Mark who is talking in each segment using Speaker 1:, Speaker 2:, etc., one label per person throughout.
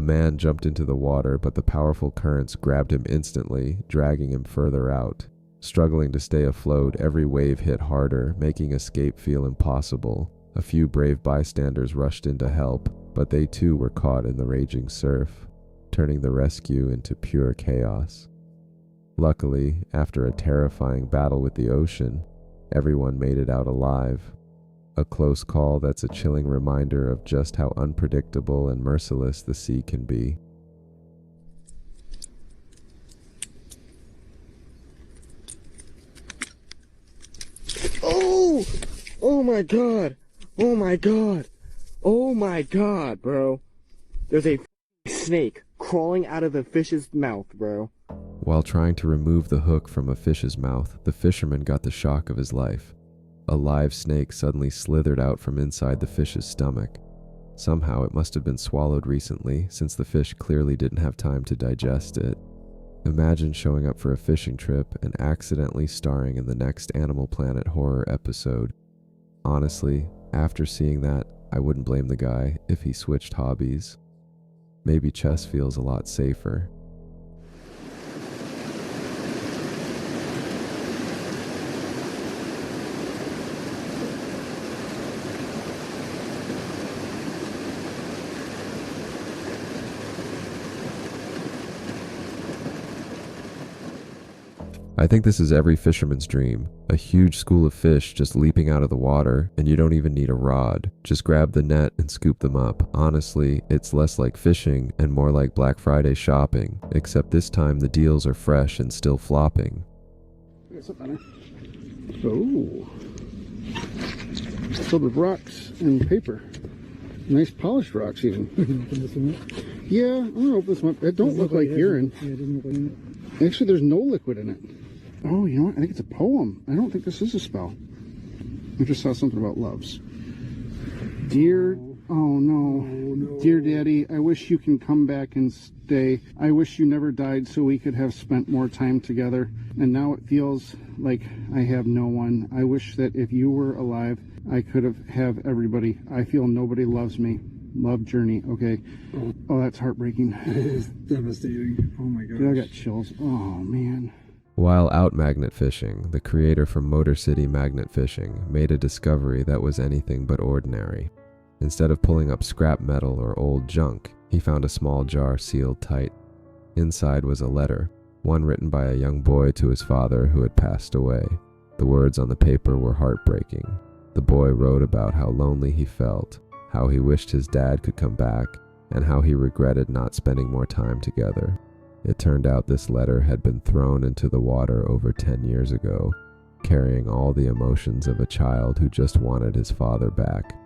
Speaker 1: A man jumped into the water, but the powerful currents grabbed him instantly, dragging him further out. Struggling to stay afloat, every wave hit harder, making escape feel impossible. A few brave bystanders rushed in to help, but they too were caught in the raging surf, turning the rescue into pure chaos. Luckily, after a terrifying battle with the ocean, everyone made it out alive. A close call that's a chilling reminder of just how unpredictable and merciless the sea can be.
Speaker 2: Oh! Oh my god! Oh my god! Oh my god, bro. There's a snake crawling out of the fish's mouth, bro.
Speaker 1: While trying to remove the hook from a fish's mouth, the fisherman got the shock of his life. A live snake suddenly slithered out from inside the fish's stomach. Somehow it must have been swallowed recently, since the fish clearly didn't have time to digest it. Imagine showing up for a fishing trip and accidentally starring in the next Animal Planet horror episode. Honestly, after seeing that, I wouldn't blame the guy if he switched hobbies. Maybe chess feels a lot safer. I think this is every fisherman's dream. A huge school of fish just leaping out of the water, and you don't even need a rod. Just grab the net and scoop them up. Honestly, it's less like fishing and more like Black Friday shopping, except this time the deals are fresh and still flopping.
Speaker 3: Oh. Filled with rocks and paper. Nice polished rocks even. Yeah, I'm gonna open this one. It don't look like urine.
Speaker 4: Yeah, it doesn't look like it.
Speaker 3: Actually, there's no liquid in it. Oh, you know what? I think it's a poem. I don't think this is a spell. I just saw something about loves. Dear, oh no. Dear Daddy, I wish you can come back and stay. I wish you never died so we could have spent more time together. And now it feels like I have no one. I wish that if you were alive, I could have everybody. I feel nobody loves me. Love, Journey. Okay. Oh, that's heartbreaking.
Speaker 4: It is devastating. Oh my gosh.
Speaker 3: Dude, I got chills. Oh man.
Speaker 1: While out magnet fishing, the creator from Motor City Magnet Fishing made a discovery that was anything but ordinary. Instead of pulling up scrap metal or old junk, he found a small jar sealed tight. Inside was a letter, one written by a young boy to his father who had passed away. The words on the paper were heartbreaking. The boy wrote about how lonely he felt, how he wished his dad could come back, and how he regretted not spending more time together. It turned out this letter had been thrown into the water over 10 years ago, carrying all the emotions of a child who just wanted his father back.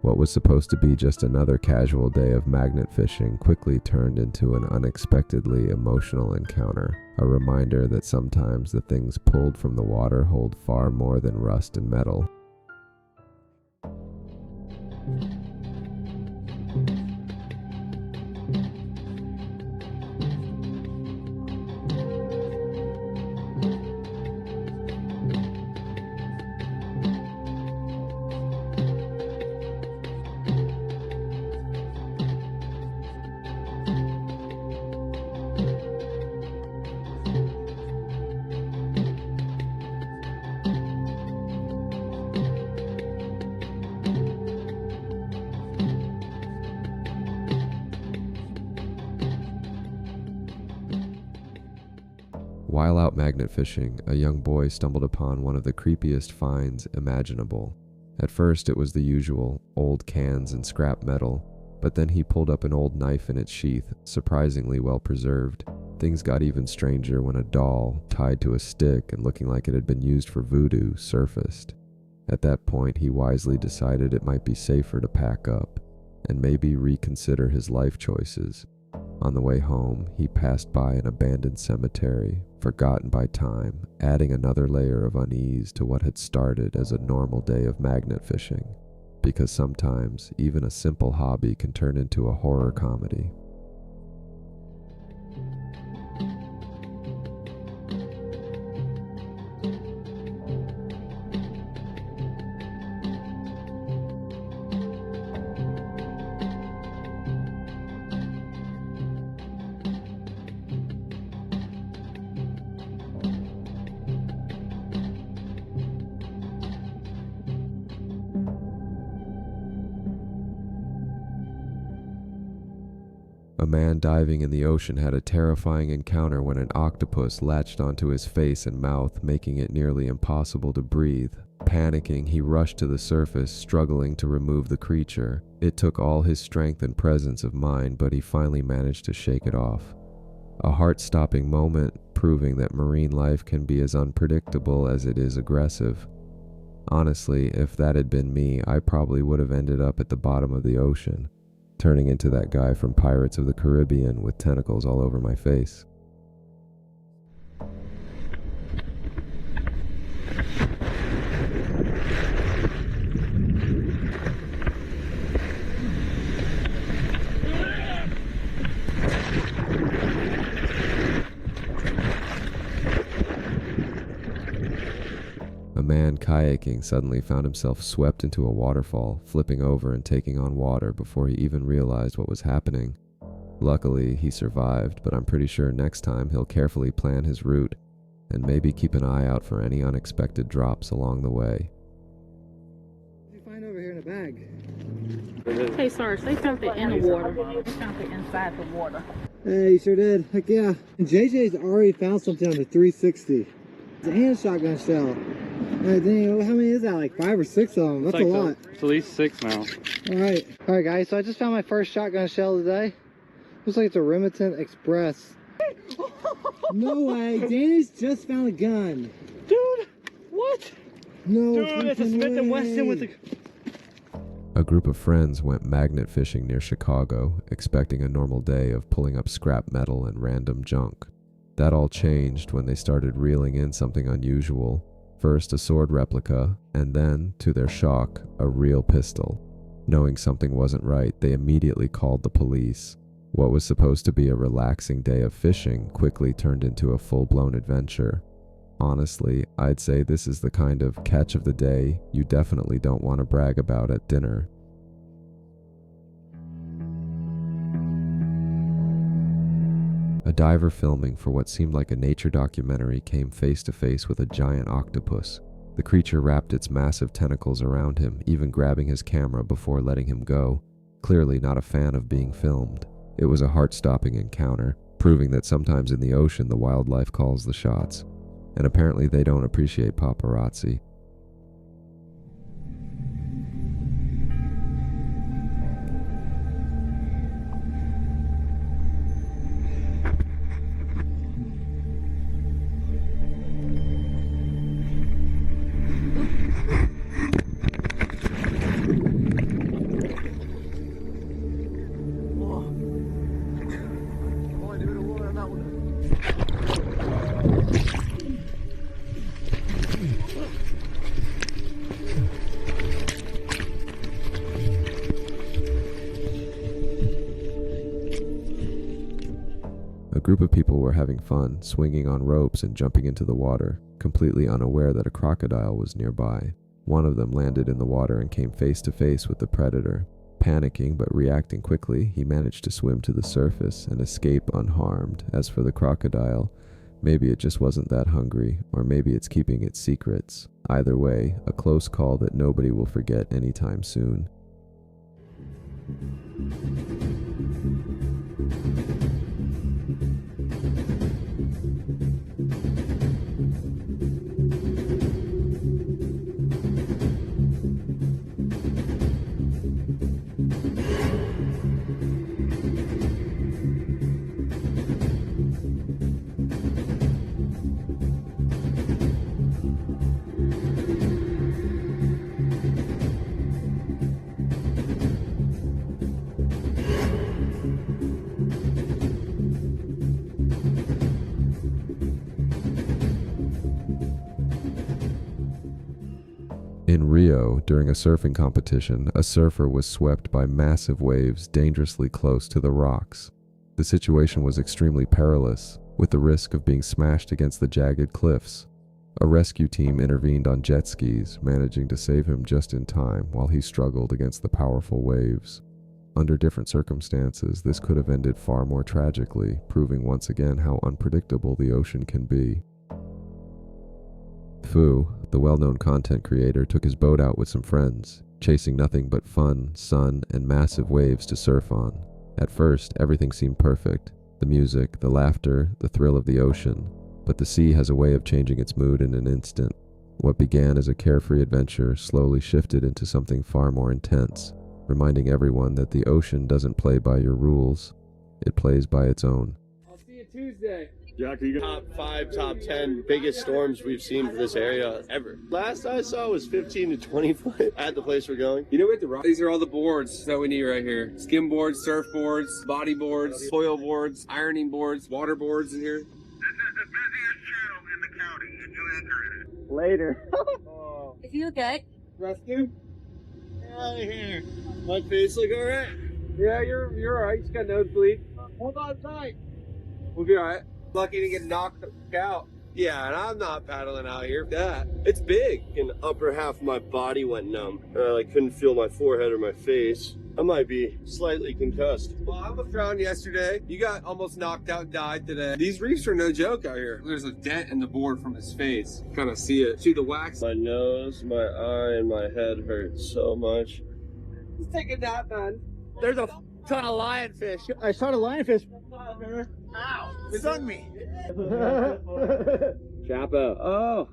Speaker 1: What was supposed to be just another casual day of magnet fishing quickly turned into an unexpectedly emotional encounter, a reminder that sometimes the things pulled from the water hold far more than rust and metal. While out magnet fishing, a young boy stumbled upon one of the creepiest finds imaginable. At first it was the usual, old cans and scrap metal, but then he pulled up an old knife in its sheath, surprisingly well preserved. Things got even stranger when a doll, tied to a stick and looking like it had been used for voodoo, surfaced. At that point he wisely decided it might be safer to pack up, and maybe reconsider his life choices. On the way home, he passed by an abandoned cemetery, forgotten by time, adding another layer of unease to what had started as a normal day of magnet fishing. Because sometimes, even a simple hobby can turn into a horror comedy. a man diving in the ocean had a terrifying encounter when an octopus latched onto his face and mouth, making it nearly impossible to breathe. Panicking, he rushed to the surface, struggling to remove the creature. It took all his strength and presence of mind, but he finally managed to shake it off. A heart-stopping moment, proving that marine life can be as unpredictable as it is aggressive. Honestly, if that had been me, I probably would have ended up at the bottom of the ocean, turning into that guy from Pirates of the Caribbean with tentacles all over my face. A man kayaking suddenly found himself swept into a waterfall, flipping over and taking on water before he even realized what was happening. Luckily, he survived, but I'm pretty sure next time he'll carefully plan his route and maybe keep an eye out for any unexpected drops along the way.
Speaker 2: What did you find over here in a bag?
Speaker 5: Hey, Sarge, they found it in the water. They found it inside the water.
Speaker 2: Hey, you sure did. Heck yeah. And JJ's already found something on the 360. It's a hand shotgun shell. Dang, how many is that? Like 5 or 6 of them. That's a lot.
Speaker 6: It's at least 6 now.
Speaker 2: Alright guys, so I just found my first shotgun shell today. Looks like it's a Remington Express. No way, Danny's just found a gun.
Speaker 6: Dude, what?
Speaker 2: No
Speaker 6: Dude, it's a Smith & Wesson with the...
Speaker 1: A group of friends went magnet fishing near Chicago, expecting a normal day of pulling up scrap metal and random junk. That all changed when they started reeling in something unusual. First a sword replica, and then, to their shock, a real pistol. Knowing something wasn't right, they immediately called the police. What was supposed to be a relaxing day of fishing quickly turned into a full-blown adventure. Honestly, I'd say this is the kind of catch of the day you definitely don't want to brag about at dinner. A diver filming for what seemed like a nature documentary came face to face with a giant octopus. The creature wrapped its massive tentacles around him, even grabbing his camera before letting him go, clearly not a fan of being filmed. It was a heart-stopping encounter, proving that sometimes in the ocean the wildlife calls the shots. And apparently they don't appreciate paparazzi. A group of people were having fun, swinging on ropes and jumping into the water, completely unaware that a crocodile was nearby. One of them landed in the water and came face to face with the predator. Panicking but reacting quickly, he managed to swim to the surface and escape unharmed. As for the crocodile, maybe it just wasn't that hungry, or maybe it's keeping its secrets. Either way, a close call that nobody will forget anytime soon. In Rio, during a surfing competition, a surfer was swept by massive waves dangerously close to the rocks. The situation was extremely perilous, with the risk of being smashed against the jagged cliffs. A rescue team intervened on jet skis, managing to save him just in time while he struggled against the powerful waves. Under different circumstances, this could have ended far more tragically, proving once again how unpredictable the ocean can be. Fu, the well-known content creator, took his boat out with some friends, chasing nothing but fun, sun, and massive waves to surf on. At first, everything seemed perfect. The music, the laughter, the thrill of the ocean. But the sea has a way of changing its mood in an instant. What began as a carefree adventure slowly shifted into something far more intense, reminding everyone that the ocean doesn't play by your rules, it plays by its own.
Speaker 6: I'll see you Tuesday.
Speaker 7: Jack, you top 5, top 10 biggest storms we've seen for this area ever. Last I saw was 15 to 20 foot at the place we're going.
Speaker 8: You know what? These are all the boards that we need right here. Skim boards, surfboards, body boards, foil boards, ironing boards, water boards in here.
Speaker 9: This is the busiest channel in the county, and you anchor in it.
Speaker 2: Later.
Speaker 5: Is you okay?
Speaker 6: Rescue?
Speaker 7: Get out of here. My face look alright?
Speaker 6: Yeah, you're alright. You just got nosebleed.
Speaker 7: Hold on tight.
Speaker 8: We'll be alright. Lucky to get knocked out.
Speaker 7: Yeah, and I'm not paddling out here. That it's big. In upper half of my body went numb. I couldn't feel my forehead or my face. I might be slightly concussed.
Speaker 8: Well, I was drowned yesterday. You got almost knocked out and died today. These reefs are no joke out here. There's a dent in the board from his face. Kind of see it. See the wax?
Speaker 7: My nose, my eye, and my head hurt so much.
Speaker 6: He's taking that, man.
Speaker 2: There's a ton of lionfish. I saw the lionfish.
Speaker 9: Ow! It stung me.
Speaker 7: Chappa. Oh.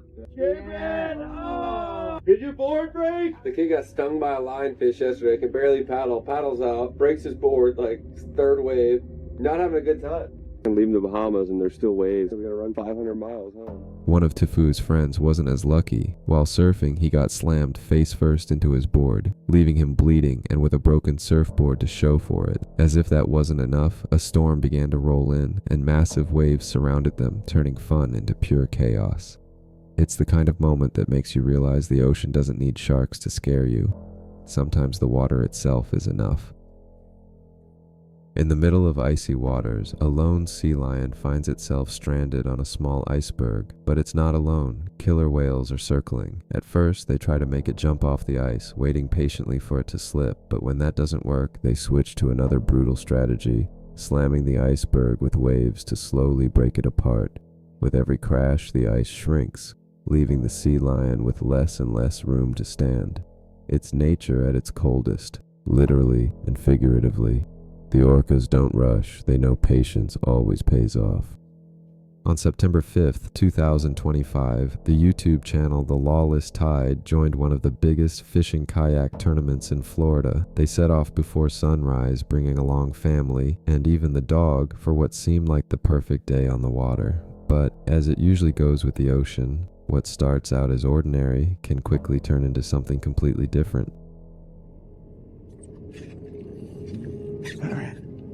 Speaker 6: Oh.
Speaker 7: Did your board break?
Speaker 8: The kid got stung by a lionfish yesterday. Can barely paddle. Paddles out. Breaks his board like third wave. Not having a good time.
Speaker 7: And leaving the Bahamas and there's still waves. We gotta run 500 miles, huh?
Speaker 1: One of Tifu's friends wasn't as lucky. While surfing, he got slammed face first into his board, leaving him bleeding and with a broken surfboard to show for it. As if that wasn't enough, a storm began to roll in, and massive waves surrounded them, turning fun into pure chaos. It's the kind of moment that makes you realize the ocean doesn't need sharks to scare you. Sometimes the water itself is enough. In the middle of icy waters, a lone sea lion finds itself stranded on a small iceberg, but it's not alone. Killer whales are circling. At first, they try to make it jump off the ice, waiting patiently for it to slip, but when that doesn't work, they switch to another brutal strategy, slamming the iceberg with waves to slowly break it apart. With every crash, the ice shrinks, leaving the sea lion with less and less room to stand. It's nature at its coldest, literally and figuratively. The orcas don't rush, they know patience always pays off. On September 5th, 2025, the YouTube channel The Lawless Tide joined one of the biggest fishing kayak tournaments in Florida. They set off before sunrise, bringing along family, and even the dog, for what seemed like the perfect day on the water. But, as it usually goes with the ocean, what starts out as ordinary can quickly turn into something completely different.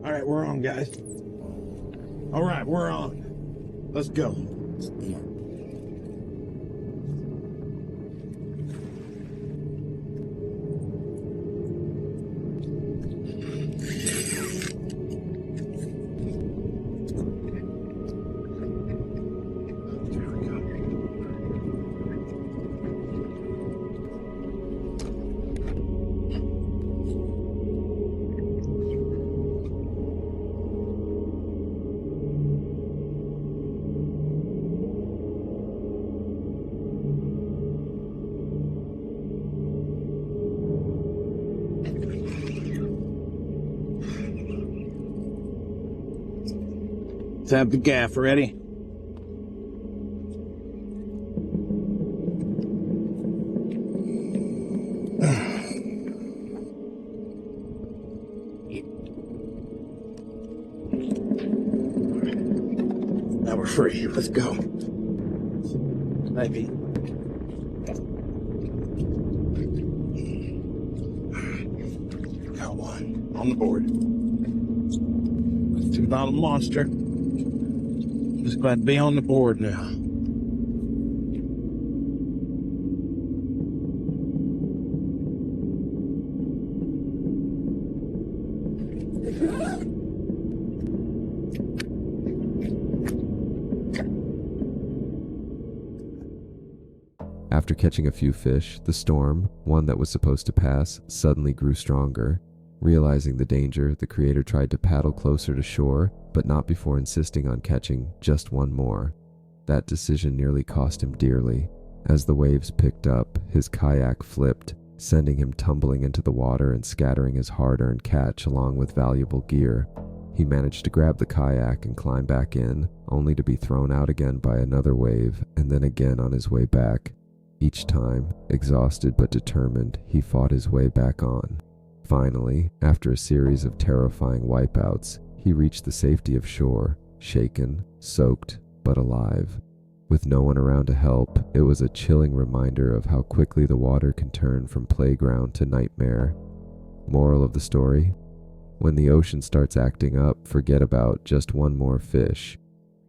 Speaker 9: All right, we're on, guys. All right, we're on. Let's go. Tap the gaff, ready? Now we're free. Let's go. Maybe. Got one on the board. It's not a monster. Just glad to be on the board now.
Speaker 1: After catching a few fish, the storm, one that was supposed to pass, suddenly grew stronger. Realizing the danger, the creator tried to paddle closer to shore, but not before insisting on catching just one more. That decision nearly cost him dearly. As the waves picked up, his kayak flipped, sending him tumbling into the water and scattering his hard-earned catch along with valuable gear. He managed to grab the kayak and climb back in, only to be thrown out again by another wave, and then again on his way back. Each time, exhausted but determined, he fought his way back on. Finally, after a series of terrifying wipeouts, he reached the safety of shore, shaken, soaked, but alive. With no one around to help, it was a chilling reminder of how quickly the water can turn from playground to nightmare. Moral of the story? When the ocean starts acting up, forget about just one more fish,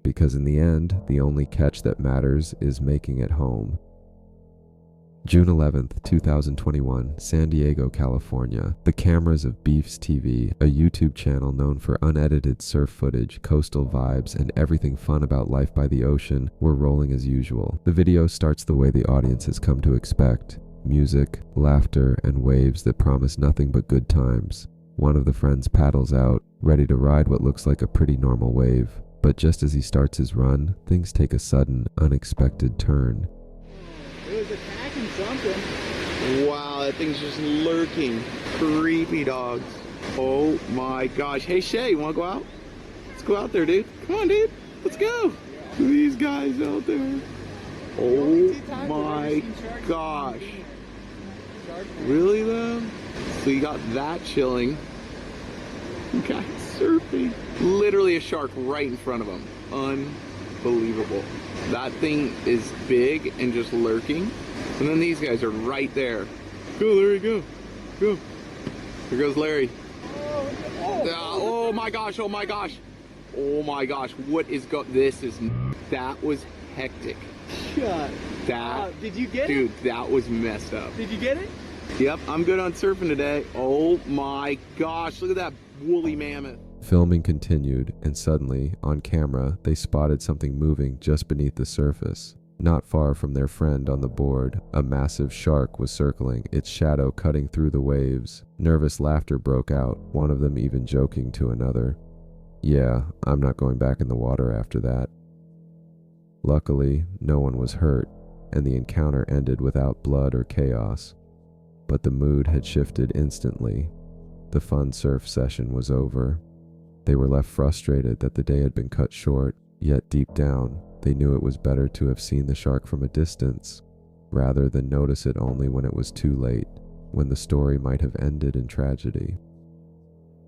Speaker 1: because in the end, the only catch that matters is making it home. June 11th, 2021, San Diego, California. The cameras of Beefs TV, a YouTube channel known for unedited surf footage, coastal vibes, and everything fun about life by the ocean, were rolling as usual. The video starts the way the audience has come to expect. Music, laughter, and waves that promise nothing but good times. One of the friends paddles out, ready to ride what looks like a pretty normal wave. But just as he starts his run, things take a sudden, unexpected turn.
Speaker 2: It was attacking something.
Speaker 3: Wow, that thing's just lurking. Creepy dogs. Oh my gosh. Hey Shay, you wanna go out? Let's go out there, dude. Come on, dude. Let's go. These guys out there. Oh my gosh. Really though? So you got that chilling. Guy surfing. Literally a shark right in front of him. Unbelievable. That thing is big and just lurking. And then these guys are right there. Go, Larry, go. Go. Here goes Larry. Oh my gosh, oh my gosh. Oh my gosh, what is that was hectic.
Speaker 2: Shut
Speaker 3: That,
Speaker 2: up. Did you get
Speaker 3: dude,
Speaker 2: it?
Speaker 3: that was messed up.
Speaker 2: Did you get it?
Speaker 3: Yep, I'm good on surfing today. Oh my gosh, look at that woolly mammoth.
Speaker 1: Filming continued, and suddenly, on camera, they spotted something moving just beneath the surface. Not far from their friend on the board, a massive shark was circling, its shadow cutting through the waves. Nervous laughter broke out, one of them even joking to another. Yeah, I'm not going back in the water after that. Luckily, no one was hurt, and the encounter ended without blood or chaos. But the mood had shifted instantly. The fun surf session was over. They were left frustrated that the day had been cut short, yet deep down, they knew it was better to have seen the shark from a distance, rather than notice it only when it was too late, when the story might have ended in tragedy.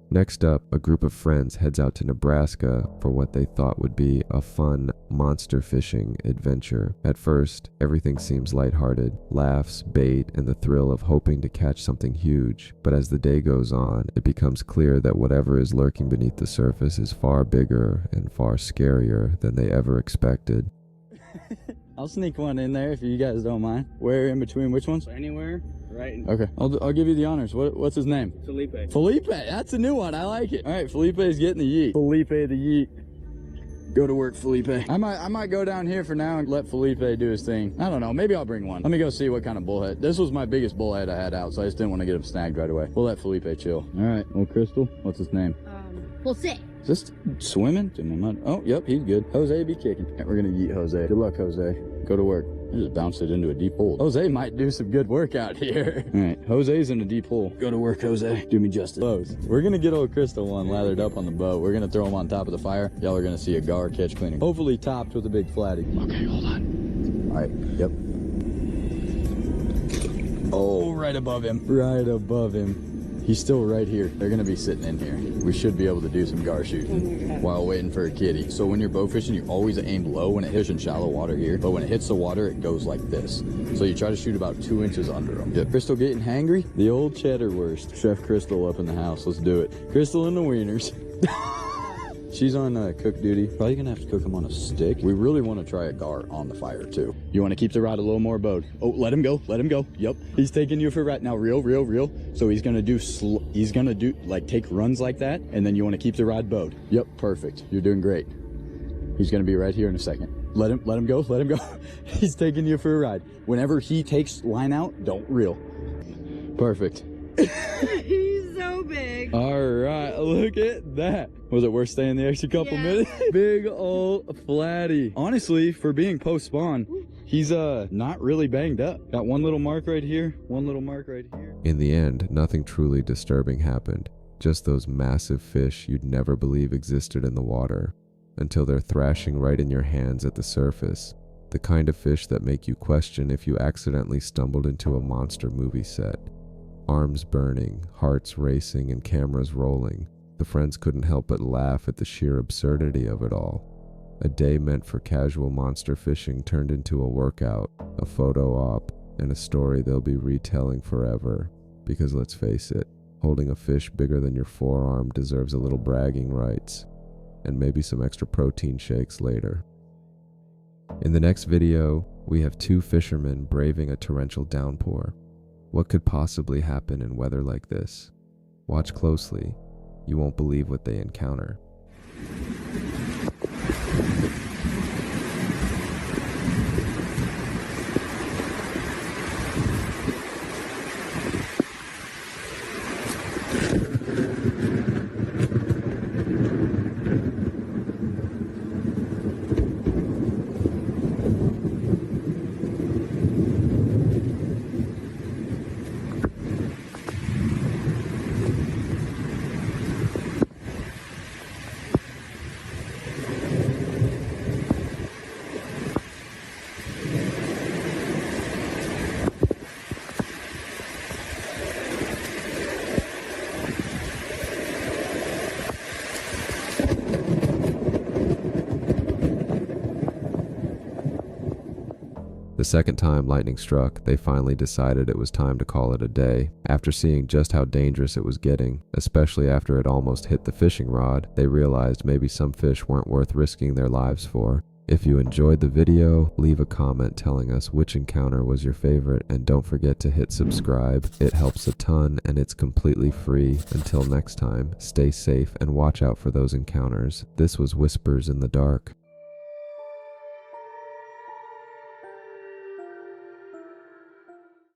Speaker 1: Next up, a group of friends heads out to Nebraska for what they thought would be a fun monster fishing adventure. At first, everything seems lighthearted, laughs, bait, and the thrill of hoping to catch something huge. But as the day goes on, it becomes clear that whatever is lurking beneath the surface is far bigger and far scarier than they ever expected.
Speaker 10: I'll sneak one in there if you guys don't mind. Where in between which ones?
Speaker 2: Anywhere, right?
Speaker 10: Okay, I'll give you the honors. What's his name?
Speaker 2: Felipe.
Speaker 10: Felipe, that's a new one. I like it. All right, Felipe's getting the yeet. Felipe the yeet. Go to work, Felipe. I might go down here for now and let Felipe do his thing. I don't know. Maybe I'll bring one. Let me go see what kind of bullhead. This was my biggest bullhead I had out, so I just didn't want to get him snagged right away. We'll let Felipe chill. All right. Well, Crystal, what's his name?
Speaker 5: Jose.
Speaker 10: Is this swimming? Oh, yep, he's good. Jose be kicking. All right, we're gonna yeet Jose. Good luck, Jose. Go to work. I just bounced it into a deep hole. Jose might do some good work out here. All right, Jose's in a deep hole. Go to work, Jose. Do me justice. Boats. We're gonna get old Crystal one lathered up on the boat. We're gonna throw him on top of the fire. Y'all are gonna see a gar catch cleaning. Hopefully topped with a big flatty. Okay, hold on. All right, yep. Oh, right above him. Right above him. He's still right here. They're gonna be sitting in here. We should be able to do some gar shooting while waiting for a kitty. So when you're bow fishing, you always aim low when it hits in shallow water here. But when it hits the water, it goes like this. So you try to shoot about 2 inches under them. Yeah, Crystal getting hangry? The old cheddar wurst. Chef Crystal up in the house. Let's do it. Crystal and the wieners. She's on cook duty. Probably gonna have to cook them on a stick. We really want to try a gar on the fire too. You want to keep the rod a little more bowed. Oh, let him go. Let him go. Yep. He's taking you for a ride. Now reel. So he's gonna do like take runs like that, and then you want to keep the rod bowed. Yep. Perfect. You're doing great. He's gonna be right here in a second. Let him go. He's taking you for a ride. Whenever he takes line out, don't reel. Perfect.
Speaker 5: He's so big.
Speaker 10: All right, look at that. Was it worth staying the extra couple minutes? Big old flatty. Honestly, for being post-spawn, He's not really banged up. Got one little mark right here, one little mark right here.
Speaker 1: In the end, nothing truly disturbing happened. Just those massive fish you'd never believe existed in the water, until they're thrashing right in your hands at the surface. The kind of fish that make you question if you accidentally stumbled into a monster movie set. Arms burning, hearts racing, and cameras rolling. The friends couldn't help but laugh at the sheer absurdity of it all. A day meant for casual monster fishing turned into a workout, a photo op, and a story they'll be retelling forever. Because let's face it, holding a fish bigger than your forearm deserves a little bragging rights, and maybe some extra protein shakes later. In the next video, we have two fishermen braving a torrential downpour. What could possibly happen in weather like this? Watch closely. You won't believe what they encounter. The second time lightning struck, they finally decided it was time to call it a day. After seeing just how dangerous it was getting, especially after it almost hit the fishing rod, they realized maybe some fish weren't worth risking their lives for. If you enjoyed the video, leave a comment telling us which encounter was your favorite, and don't forget to hit subscribe. It helps a ton and it's completely free. Until next time, stay safe and watch out for those encounters. This was Whispers in the Dark.